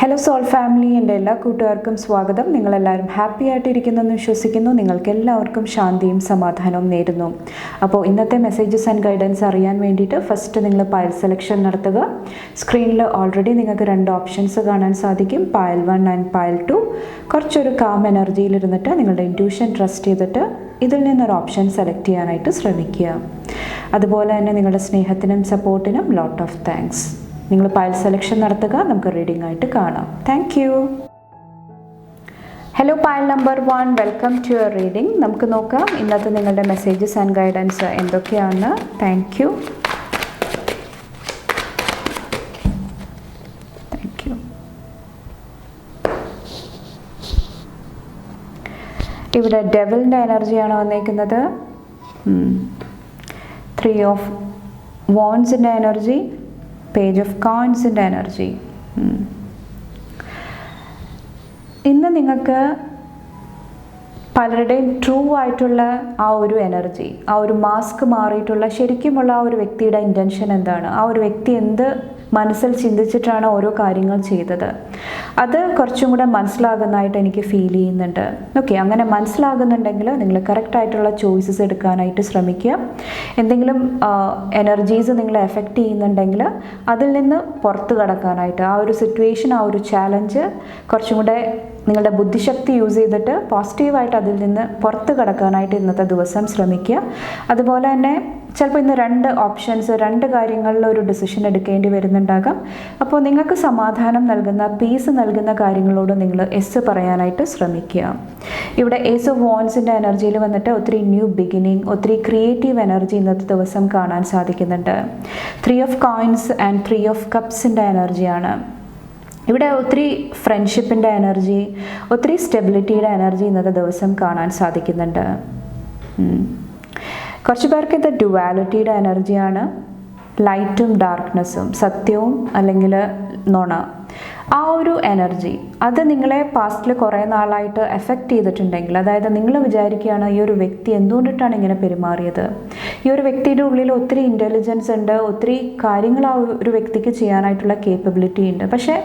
Hello soul family, എൻ്റെ എല്ലാ കൂട്ടുകാർക്കും സ്വാഗതം. നിങ്ങളെല്ലാവരും ഹാപ്പി ആയിട്ടിരിക്കുന്നെന്ന് വിശ്വസിക്കുന്നു. നിങ്ങൾക്ക് എല്ലാവർക്കും ശാന്തിയും സമാധാനവും നേരുന്നു. അപ്പോൾ ഇന്നത്തെ മെസ്സേജസ് ആൻഡ് ഗൈഡൻസ് അറിയാൻ വേണ്ടിയിട്ട് ഫസ്റ്റ് നിങ്ങൾ പയൽ സെലക്ഷൻ നടത്തുക. സ്ക്രീനിൽ ഓൾറെഡി നിങ്ങൾക്ക് രണ്ട് ഓപ്ഷൻസ് കാണാൻ സാധിക്കും, പയൽ 1 ആൻഡ് പയൽ 2. കുറച്ചൊരു കാം എനർജിയിലിരുന്നിട്ട് നിങ്ങളുടെ ഇൻറ്റ്യൂഷൻ ട്രസ്റ്റ് ചെയ്തിട്ട് ഇതിൽ നിന്നൊരു ഓപ്ഷൻ സെലക്ട് ചെയ്യാനായിട്ട് ശ്രമിക്കുക. അതുപോലെ തന്നെ നിങ്ങളുടെ സ്നേഹത്തിനും സപ്പോർട്ടിനും ലോട്ട് ഓഫ് താങ്ക്സ്. നിങ്ങൾ പയൽ സെലക്ഷൻ നടത്തുക, നമുക്ക് റീഡിംഗ് ആയിട്ട് കാണാം. Thank you. Hello Payal number 1, welcome to your reading. നമുക്ക് നോക്കാം ഇന്നത്തെ നിങ്ങളുടെ മെസ്സേജസ് ആൻഡ് ഗൈഡൻസ് എന്തൊക്കെയാണ്. Thank you. Thank you. ഇവിടെ ഡെവിലിൻ്റെ എനർജിയാണ് വന്നേക്കുന്നത്. 3 ഓഫ് വോൺസിൻ്റെ എനർജി, പേജ് ഓഫ് കോയിൻസിൻ്റെ എനർജി. ഇന്ന് നിങ്ങൾക്ക് പലരുടെയും ട്രൂ ആയിട്ടുള്ള ആ ഒരു എനർജി, ആ ഒരു മാസ്ക് മാറിയിട്ടുള്ള ശരിക്കുമുള്ള ആ ഒരു വ്യക്തിയുടെ ഇൻറ്റൻഷൻ എന്താണ്, ആ ഒരു വ്യക്തി എന്ത് മനസ്സിൽ ചിന്തിച്ചിട്ടാണ് ഓരോ കാര്യങ്ങൾ ചെയ്തത്, അത് കുറച്ചും കൂടെ മനസ്സിലാകുന്നതായിട്ട് എനിക്ക് ഫീൽ ചെയ്യുന്നുണ്ട്. ഓക്കെ, അങ്ങനെ മനസ്സിലാകുന്നുണ്ടെങ്കിൽ നിങ്ങൾ കറക്റ്റായിട്ടുള്ള ചോയ്സസ് എടുക്കാനായിട്ട് ശ്രമിക്കുക. എന്തെങ്കിലും എനർജീസ് നിങ്ങളെ എഫക്റ്റ് ചെയ്യുന്നുണ്ടെങ്കിൽ അതിൽ നിന്ന് പുറത്ത് കടക്കാനായിട്ട്, ആ ഒരു സിറ്റുവേഷൻ, ആ ഒരു ചാലഞ്ച് കുറച്ചും കൂടെ നിങ്ങളുടെ ബുദ്ധിശക്തി യൂസ് ചെയ്തിട്ട് പോസിറ്റീവായിട്ട് അതിൽ നിന്ന് പുറത്ത് കടക്കാനായിട്ട് ഇന്നത്തെ ദിവസം ശ്രമിക്കുക. അതുപോലെ തന്നെ ചിലപ്പോൾ ഇന്ന് രണ്ട് കാര്യങ്ങളിൽ ഒരു ഡിസിഷൻ എടുക്കേണ്ടി വരുന്നുണ്ടാകാം. അപ്പോൾ നിങ്ങൾക്ക് സമാധാനം നൽകുന്ന, പീസ് നൽകുന്ന കാര്യങ്ങളോട് നിങ്ങൾ എസ് പറയാനായിട്ട് ശ്രമിക്കുക. ഇവിടെ ഏസ് ഓഫ് വോൺസിൻ്റെ എനർജിയിൽ വന്നിട്ട് ഒത്തിരി ന്യൂ ബിഗിനിങ്, ഒത്തിരി ക്രിയേറ്റീവ് എനർജി ഇന്നത്തെ ദിവസം കാണാൻ സാധിക്കുന്നുണ്ട്. 3 ഓഫ് കോയിൻസ് ആൻഡ് 3 ഓഫ് കപ്സിൻ്റെ എനർജിയാണ്. ഇവിടെ ഒത്തിരി ഫ്രണ്ട്ഷിപ്പിൻ്റെ എനർജി, ഒത്തിരി സ്റ്റെബിലിറ്റിയുടെ എനർജി ഇന്നത്തെ ദിവസം കാണാൻ സാധിക്കുന്നുണ്ട്. കുറച്ച് പേർക്ക് ഇത് ഡ്യുവാലിറ്റിയുടെ എനർജിയാണ്. ലൈറ്റും ഡാർക്ക്നെസ്സും, സത്യവും അല്ലെങ്കിൽ നുണ, ആ ഒരു എനർജി അത് നിങ്ങളെ പാസ്റ്റിൽ കുറേ നാളായിട്ട് എഫക്റ്റ് ചെയ്തിട്ടുണ്ടെങ്കിൽ, അതായത് നിങ്ങൾ വിചാരിക്കുകയാണ് ഈ ഒരു വ്യക്തി എന്തുകൊണ്ടിട്ടാണ് ഇങ്ങനെ പെരുമാറിയത്, ഈ ഒരു വ്യക്തിയുടെ ഉള്ളിൽ ഒത്തിരി ഇൻ്റലിജൻസ് ഉണ്ട്, ഒത്തിരി കാര്യങ്ങൾ ആ ഒരു വ്യക്തിക്ക് ചെയ്യാനായിട്ടുള്ള കേപ്പബിലിറ്റി ഉണ്ട്, പക്ഷേ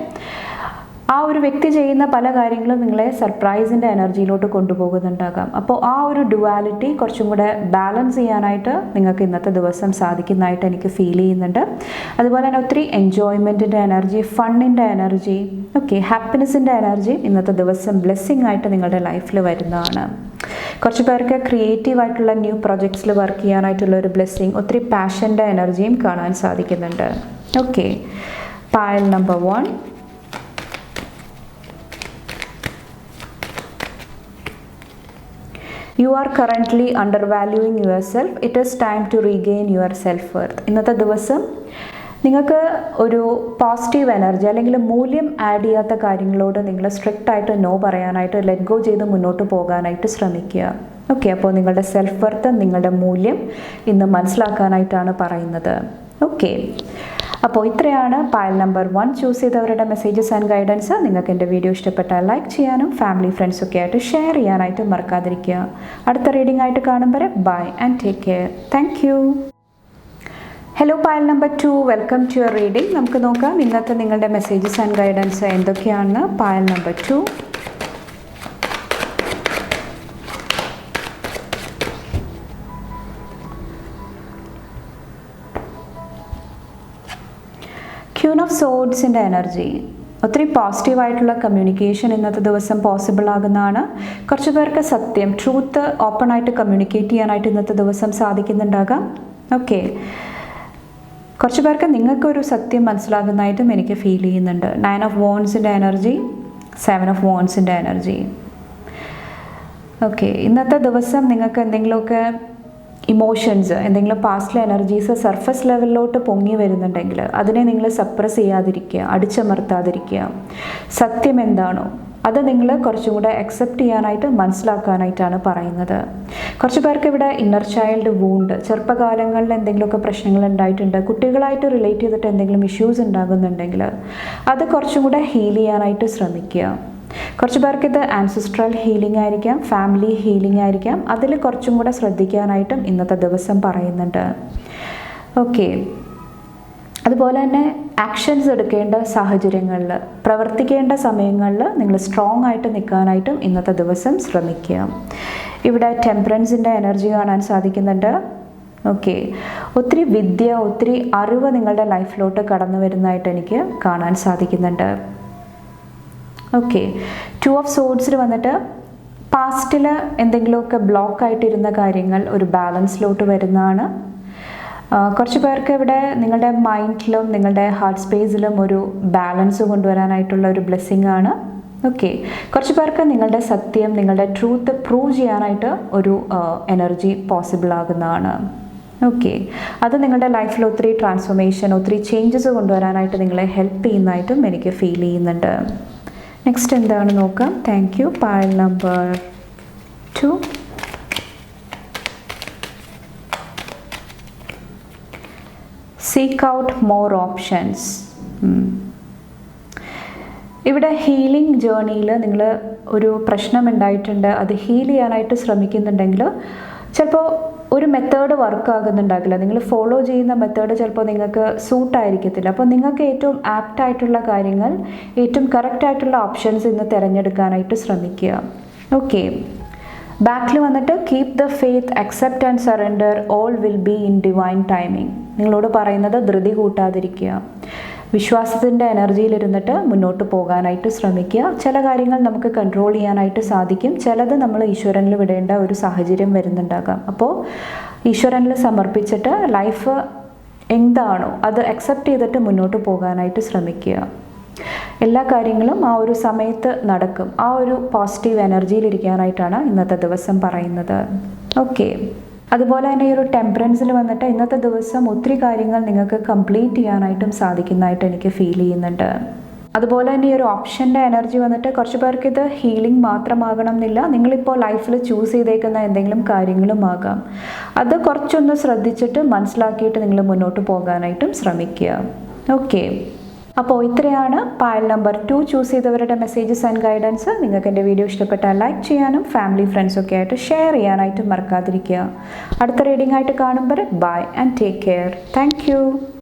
ആ ഒരു വ്യക്തി ചെയ്യുന്ന പല കാര്യങ്ങളും നിങ്ങളെ സർപ്രൈസിൻ്റെ എനർജിയിലോട്ട് കൊണ്ടുപോകുന്നുണ്ടാകാം. അപ്പോൾ ആ ഒരു ഡുവാലിറ്റി കുറച്ചും കൂടെ ബാലൻസ് ചെയ്യാനായിട്ട് നിങ്ങൾക്ക് ഇന്നത്തെ ദിവസം സാധിക്കുന്നതായിട്ട് എനിക്ക് ഫീൽ ചെയ്യുന്നുണ്ട്. അതുപോലെ തന്നെ ഒത്തിരി എൻജോയ്മെൻറ്റിൻ്റെ എനർജി, ഫണ്ണിൻ്റെ എനർജി, ഓക്കെ, ഹാപ്പിനെസ്സിൻ്റെ എനർജി ഇന്നത്തെ ദിവസം ബ്ലെസ്സിങ് ആയിട്ട് നിങ്ങളുടെ ലൈഫിൽ വരുന്നതാണ്. കുറച്ച് പേർക്ക് ക്രിയേറ്റീവായിട്ടുള്ള ന്യൂ പ്രൊജക്ട്സിൽ വർക്ക് ചെയ്യാനായിട്ടുള്ള ഒരു ബ്ലെസ്സിങ്, ഒത്തിരി പാഷൻ്റെ എനർജിയും കാണാൻ സാധിക്കുന്നുണ്ട്. Okay, പയൽ number 1. You are currently undervaluing yourself. It is time to regain your self-worth. ഇന്നത്തെ ദിവസം നിങ്ങൾക്ക് ഒരു പോസിറ്റീവ് എനർജി അല്ലെങ്കിൽ മൂല്യം ആഡ് ചെയ്യാത്ത കാര്യങ്ങളോട് നിങ്ങൾ സ്ട്രിക്റ്റ് ആയിട്ട് നോ പറയാനായിട്ട്, ലെറ്റ് ഗോ ചെയ്ത് മുന്നോട്ട് പോകാനായിട്ട് ശ്രമിക്കുക. ഓക്കെ, അപ്പോൾ നിങ്ങളുടെ സെൽഫ് വർത്ത്, നിങ്ങളുടെ മൂല്യം ഇന്ന് മനസ്സിലാക്കാനായിട്ടാണ് പറയുന്നത്. ഓക്കെ, അപ്പോൾ ഇത്രയാണ് പയൽ നമ്പർ 1 ചൂസ് ചെയ്തവരുടെ മെസ്സേജസ് ആൻഡ് ഗൈഡൻസ്. നിങ്ങൾക്ക് എൻ്റെ വീഡിയോ ഇഷ്ടപ്പെട്ടാൽ ലൈക്ക് ചെയ്യാനും ഫാമിലി ഫ്രണ്ട്സൊക്കെ ആയിട്ട് ഷെയർ ചെയ്യാനായിട്ട് മറക്കാതിരിക്കുക. അടുത്ത റീഡിംഗ് ആയിട്ട് കാണുമ്പോൾ bye and take care. Thank you. Hello Payal number 2, welcome to your reading. നമുക്ക് നോക്കാം ഇന്നത്തെ നിങ്ങളുടെ മെസ്സേജസ് ആൻഡ് ഗൈഡൻസ് എന്തൊക്കെയാണ്. പയൽ നമ്പർ 2. ക്യൂൻ ഓഫ് സോഡ്സിൻ്റെ എനർജി, ഒത്തിരി പോസിറ്റീവായിട്ടുള്ള കമ്മ്യൂണിക്കേഷൻ ഇന്നത്തെ ദിവസം പോസിബിൾ ആകുന്നതാണ്. കുറച്ച് പേർക്ക് സത്യം, ട്രൂത്ത് ഓപ്പൺ ആയിട്ട് കമ്മ്യൂണിക്കേറ്റ് ചെയ്യാനായിട്ട് ഇന്നത്തെ ദിവസം സാധിക്കുന്നുണ്ടാകാം. ഓക്കെ, കുറച്ച് പേർക്ക് നിങ്ങൾക്കൊരു സത്യം മനസ്സിലാകുന്നതായിട്ടും എനിക്ക് ഫീൽ ചെയ്യുന്നുണ്ട്. 9 ഓഫ് വോൺസിൻ്റെ എനർജി, 7 ഓഫ് വോൺസിൻ്റെ എനർജി. ഓക്കെ, ഇന്നത്തെ ദിവസം നിങ്ങൾക്ക് എന്തെങ്കിലുമൊക്കെ ഇമോഷൻസ്, എന്തെങ്കിലും പാസ്റ്റിലെ എനർജീസ് സർഫസ് ലെവലിലോട്ട് പൊങ്ങി വരുന്നുണ്ടെങ്കിൽ അതിനെ നിങ്ങൾ സപ്രസ് ചെയ്യാതിരിക്കുക, അടിച്ചമർത്താതിരിക്കുക. സത്യം എന്താണോ അത് നിങ്ങൾ കുറച്ചും കൂടെ അക്സെപ്റ്റ് ചെയ്യാനായിട്ട്, മനസ്സിലാക്കാനായിട്ടാണ് പറയുന്നത്. കുറച്ച് പേർക്ക് ഇവിടെ ഇന്നർ ചൈൽഡ് വൂണ്ട്, ചെറുപ്പകാലങ്ങളിൽ എന്തെങ്കിലുമൊക്കെ പ്രശ്നങ്ങൾ ഉണ്ടായിട്ടുണ്ട്, കുട്ടികളായിട്ട് റിലേറ്റ് ചെയ്തിട്ട് എന്തെങ്കിലും ഇഷ്യൂസ് ഉണ്ടാകുന്നുണ്ടെങ്കിൽ അത് കുറച്ചും കൂടെ ഹീൽ ചെയ്യാനായിട്ട് ശ്രമിക്കുക. കുറച്ച് പേർക്ക് ഇത് ആൻസിസ്ട്രൽ ഹീലിംഗ് ആയിരിക്കാം, ഫാമിലി ഹീലിംഗ് ആയിരിക്കാം, അതിൽ കുറച്ചും കൂടെ ശ്രദ്ധിക്കാനായിട്ടും ഇന്നത്തെ ദിവസം പറയുന്നുണ്ട്. ഓക്കെ, അതുപോലെ തന്നെ ആക്ഷൻസ് എടുക്കേണ്ട സാഹചര്യങ്ങളിൽ, പ്രവർത്തിക്കേണ്ട സമയങ്ങളിൽ നിങ്ങൾ സ്ട്രോങ് ആയിട്ട് നിൽക്കാനായിട്ടും ഇന്നത്തെ ദിവസം ശ്രമിക്കുക. ഇവിടെ ടെമ്പറൻസിൻ്റെ എനർജി കാണാൻ സാധിക്കുന്നുണ്ട്. ഓക്കെ, ഒത്തിരി വിദ്യ, ഒത്തിരി അറിവ് നിങ്ങളുടെ ലൈഫിലോട്ട് കടന്നു വരുന്നതായിട്ട് എനിക്ക് കാണാൻ സാധിക്കുന്നുണ്ട്. ഓക്കെ, 2 ഓഫ് സോഡ്സിൽ വന്നിട്ട് പാസ്റ്റിൽ എന്തെങ്കിലുമൊക്കെ ബ്ലോക്കായിട്ടിരുന്ന കാര്യങ്ങൾ ഒരു ബാലൻസിലോട്ട് വരുന്നതാണ്. കുറച്ച് പേർക്ക് ഇവിടെ നിങ്ങളുടെ മൈൻഡിലും നിങ്ങളുടെ ഹാർട്ട് സ്പേസിലും ഒരു ബാലൻസ് കൊണ്ടുവരാനായിട്ടുള്ള ഒരു ബ്ലെസ്സിങ് ആണ്. ഓക്കെ, കുറച്ച് പേർക്ക് നിങ്ങളുടെ സത്യം, നിങ്ങളുടെ ട്രൂത്ത് പ്രൂവ് ചെയ്യാനായിട്ട് ഒരു എനർജി പോസിബിൾ ആകുന്നതാണ്. ഓക്കെ, അത് നിങ്ങളുടെ ലൈഫിൽ ഒത്തിരി ട്രാൻസ്ഫോർമേഷൻ, ഒത്തിരി ചേഞ്ചസ് കൊണ്ടുവരാനായിട്ട് നിങ്ങളെ ഹെൽപ്പ് ചെയ്യുന്നതായിട്ടും എനിക്ക് ഫീൽ ചെയ്യുന്നുണ്ട്. നെക്സ്റ്റ് എന്താണ് നോക്കാം. Thank you. Pile number 2. Seek out more options. ഇവിടെ ഹീലിംഗ് ജേർണിയിൽ നിങ്ങൾ ഒരു പ്രശ്നം ഉണ്ടായിട്ടുണ്ട്, അത് ഹീൽ ചെയ്യാനായിട്ട് ശ്രമിക്കുന്നുണ്ടെങ്കിൽ ചിലപ്പോൾ ഒരു മെത്തേഡ് വർക്ക് ആകുന്നുണ്ടാകില്ല, നിങ്ങൾ ഫോളോ ചെയ്യുന്ന മെത്തേഡ് ചിലപ്പോൾ നിങ്ങൾക്ക് സൂട്ടായിരിക്കത്തില്ല. അപ്പോൾ നിങ്ങൾക്ക് ഏറ്റവും ആപ്റ്റായിട്ടുള്ള കാര്യങ്ങൾ, ഏറ്റവും കറക്റ്റായിട്ടുള്ള ഓപ്ഷൻസ് ഇന്ന് തിരഞ്ഞെടുക്കാനായിട്ട് ശ്രമിക്കുക. ഓക്കെ, ബാക്കിൽ വന്നിട്ട് keep the faith, accept and surrender, all will be in divine timing. നിങ്ങളോട് പറയുന്നത് ധൃതി കൂട്ടാതിരിക്കുക, വിശ്വാസത്തിൻ്റെ എനർജിയിലിരുന്നിട്ട് മുന്നോട്ട് പോകാനായിട്ട് ശ്രമിക്കുക. ചില കാര്യങ്ങൾ നമുക്ക് കൺട്രോൾ ചെയ്യാനായിട്ട് സാധിക്കും, ചിലത് നമ്മൾ ഈശ്വരനിൽ വിടേണ്ട ഒരു സാഹചര്യം വരുന്നുണ്ടാകാം. അപ്പോൾ ഈശ്വരനിൽ സമർപ്പിച്ചിട്ട് ലൈഫ് എന്താണോ അത് അക്സെപ്റ്റ് ചെയ്തിട്ട് മുന്നോട്ട് പോകാനായിട്ട് ശ്രമിക്കുക. എല്ലാ കാര്യങ്ങളും ആ ഒരു സമയത്ത് നടക്കും. ആ ഒരു പോസിറ്റീവ് എനർജിയിലിരിക്കാനായിട്ടാണ് ഇന്നത്തെ ദിവസം പറയുന്നത്. ഓക്കെ, അതുപോലെ തന്നെ ഈ ഒരു ടെമ്പറൻസിൽ വന്നിട്ട് ഇന്നത്തെ ദിവസം ഒത്തിരി കാര്യങ്ങൾ നിങ്ങൾക്ക് കംപ്ലീറ്റ് ചെയ്യാനായിട്ടും സാധിക്കുന്നതായിട്ട് എനിക്ക് ഫീൽ ചെയ്യുന്നുണ്ട്. അതുപോലെ തന്നെ ഈ ഒരു ഓപ്ഷൻ്റെ എനർജി വന്നിട്ട് കുറച്ച് പേർക്ക് ഇത് ഹീലിംഗ് മാത്രമാകണം എന്നില്ല, നിങ്ങളിപ്പോൾ ലൈഫിൽ ചൂസ് ചെയ്തേക്കുന്ന എന്തെങ്കിലും കാര്യങ്ങളും ആകാം. അത് കുറച്ചൊന്ന് ശ്രദ്ധിച്ചിട്ട് മനസ്സിലാക്കിയിട്ട് നിങ്ങൾ മുന്നോട്ട് പോകാനായിട്ടും ശ്രമിക്കുക. ഓക്കെ, അപ്പോൾ ഇത്രയാണ് പൈൽ നമ്പർ 2 ചൂസ് ചെയ്തവരുടെ മെസ്സേജസ് ആൻഡ് ഗൈഡൻസ്. നിങ്ങൾക്ക് എൻ്റെ വീഡിയോ ഇഷ്ടപ്പെട്ടാൽ ലൈക്ക് ചെയ്യാനും ഫാമിലി ഫ്രണ്ട്സൊക്കെ ആയിട്ട് ഷെയർ ചെയ്യാനായിട്ടും മറക്കാതിരിക്കുക. അടുത്ത റീഡിംഗ് ആയിട്ട് കാണുമ്പോൾ bye and take care. Thank U.